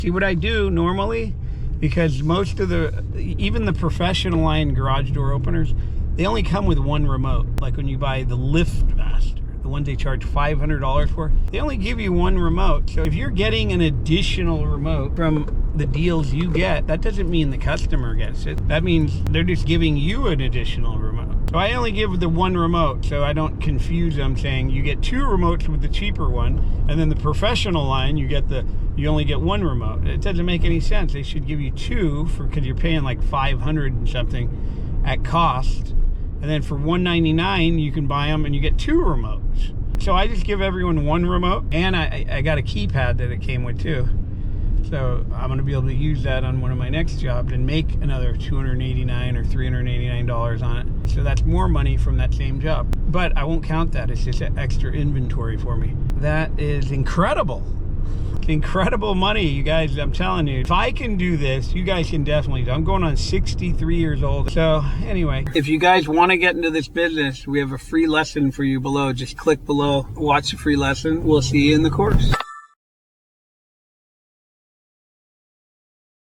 See what I do normally, because most of even the professional line garage door openers, they only come with one remote. Like when you buy the LiftMaster, the ones they charge $500 for, they only give you one remote. So if you're getting an additional remote from the deals you get, that doesn't mean the customer gets it. That means they're just giving you an additional remote. So I only give the one remote, so I don't confuse them saying you get two remotes with the cheaper one, and then the professional line you only get one remote. It doesn't make any sense. They should give you two because you're paying like $500 and something at cost, and then for $199 you can buy them and you get two remotes. So I just give everyone one remote, and I got a keypad that it came with too. So I'm going to be able to use that on one of my next jobs and make another $289 or $389 on it. So that's more money from that same job. But I won't count that. It's just extra inventory for me. That is incredible. It's incredible money, you guys. I'm telling you, if I can do this, you guys can definitely do it. I'm going on 63 years old. So anyway, if you guys want to get into this business, we have a free lesson for you below. Just click below, watch the free lesson. We'll see you in the course.